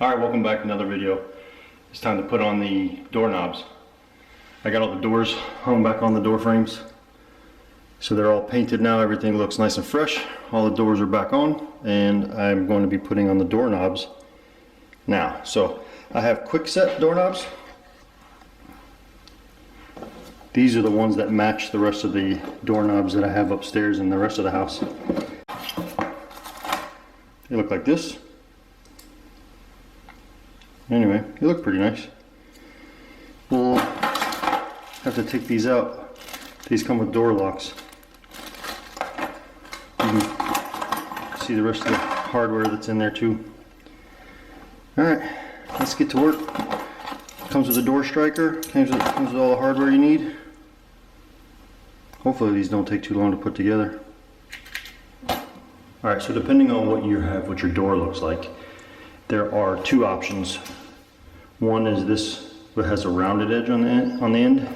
Alright, welcome back to another video. It's time to put on the doorknobs. I got all the doors hung back on the door frames. So they're all painted now, everything looks nice and fresh. All the doors are back on, and I'm going to be putting on the doorknobs now. So I have Kwikset doorknobs. These are the ones that match the rest of the doorknobs that I have upstairs in the rest of the house. They look like this. Anyway, they look pretty nice. We'll have to take these out. These come with door locks. You can see the rest of the hardware that's in there too. Alright, let's get to work. Comes with a door striker, comes with all the hardware you need. Hopefully these don't take too long to put together. Alright, so depending on what you have, what your door looks like, there are two options. One is this that has a rounded edge on the end,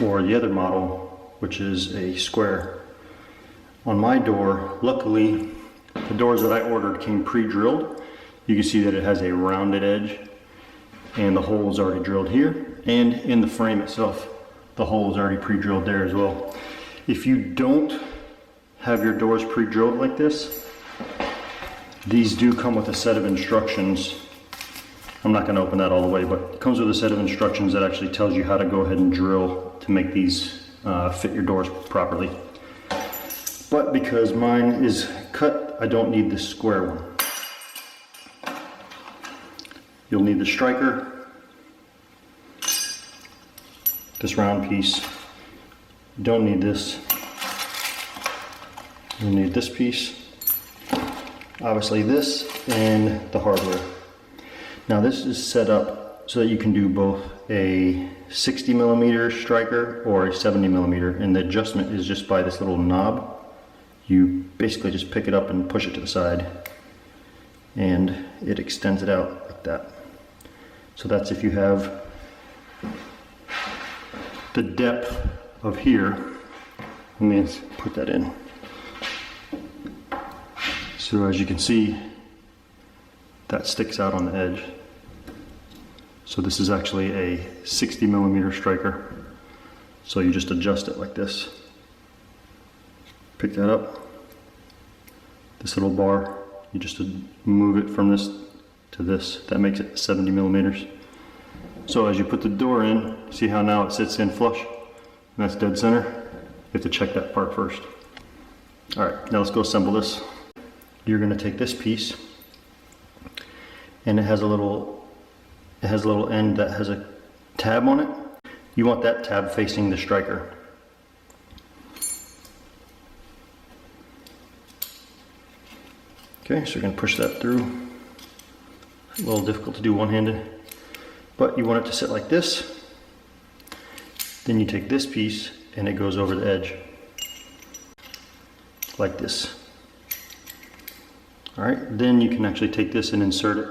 or the other model, which is a square. On my door, luckily, the doors that I ordered came pre-drilled. You can see that it has a rounded edge, and the hole is already drilled here, and in the frame itself, the hole is already pre-drilled there as well. If you don't have your doors pre-drilled like this, these do come with a set of instructions. I'm not going to open that all the way, but it comes with a set of instructions that actually tells you how to go ahead and drill to make these fit your doors properly. But because mine is cut, I don't need this square one. You'll need the striker, this round piece. You don't need this. You'll need this piece. Obviously this and the hardware. Now this is set up so that you can do both a 60mm striker or a 70mm, and the adjustment is just by this little knob. You basically just pick it up and push it to the side, and it extends it out like that. So that's if you have the depth of here. Let me put that in. So as you can see, that sticks out on the edge. So this is actually a 60mm striker. So you just adjust it like this. Pick that up. This little bar, you just move it from this to this. That makes it 70mm. So as you put the door in, see how now it sits in flush? And that's dead center. You have to check that part first. Alright, now let's go assemble this. You're going to take this piece, and it has a little end that has a tab on it. You want that tab facing the striker. Okay, so you're going to push that through. It's a little difficult to do one-handed, but you want it to sit like this. Then you take this piece and it goes over the edge like this. Alright, then you can actually take this and insert it.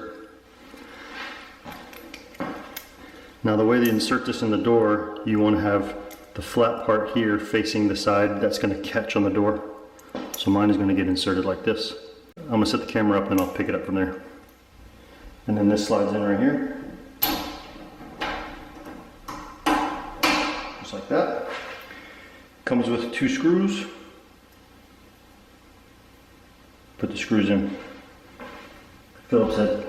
Now the way they insert this in the door, you want to have the flat part here facing the side that's going to catch on the door. So mine is going to get inserted like this. I'm going to set the camera up and I'll pick it up from there. And then this slides in right here. Just like that. Comes with 2 screws. Put the screws in. Phillips head.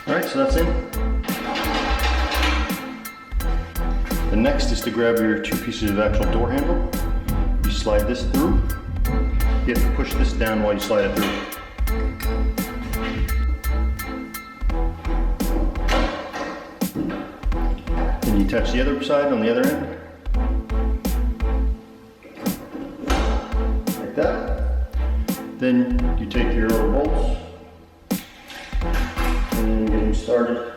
Alright, so that's in. The next is to grab your 2 pieces of actual door handle. You slide this through. You have to push this down while you slide it through. Then you touch the other side on the other end. Like that. Then you take your little bolts and get them started.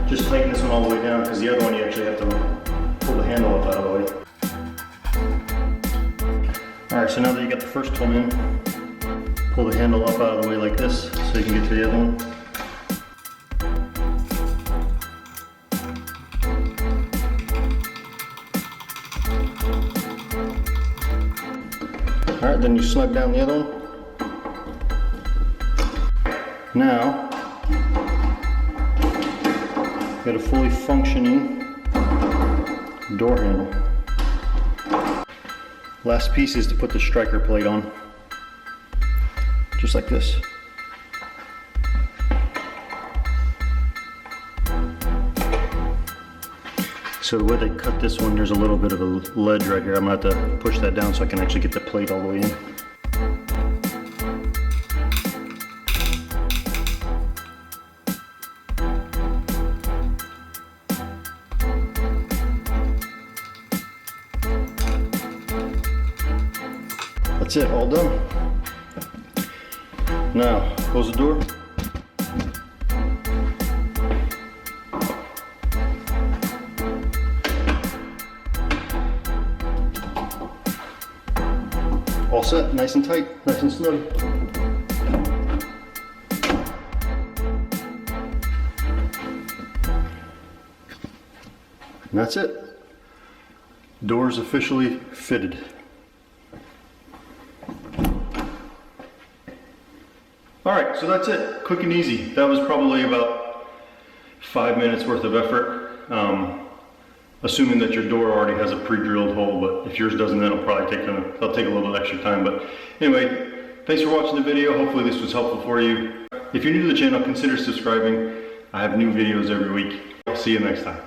Just tighten this one all the way down, because the other one you actually have to pull the handle up out of the way. Alright, so now that you got the first one in, pull the handle up out of the way like this so you can get to the other one. Alright, then you snug down the other one. Now, got a fully functioning door handle. Last piece is to put the striker plate on, just like this. So the way they cut this one, there's a little bit of a ledge right here. I'm gonna have to push that down so I can actually get the plate all the way in. That's it, all done. Now, close the door. All set, nice and tight, nice and snug. And that's it. Door's officially fitted. Alright, so that's it. Quick and easy. That was probably about 5 minutes worth of effort. Assuming that your door already has a pre-drilled hole, but if yours doesn't, that'll probably take a little bit extra time. But anyway, thanks for watching the video. Hopefully this was helpful for you. If you're new to the channel, consider subscribing. I have new videos every week. I'll see you next time.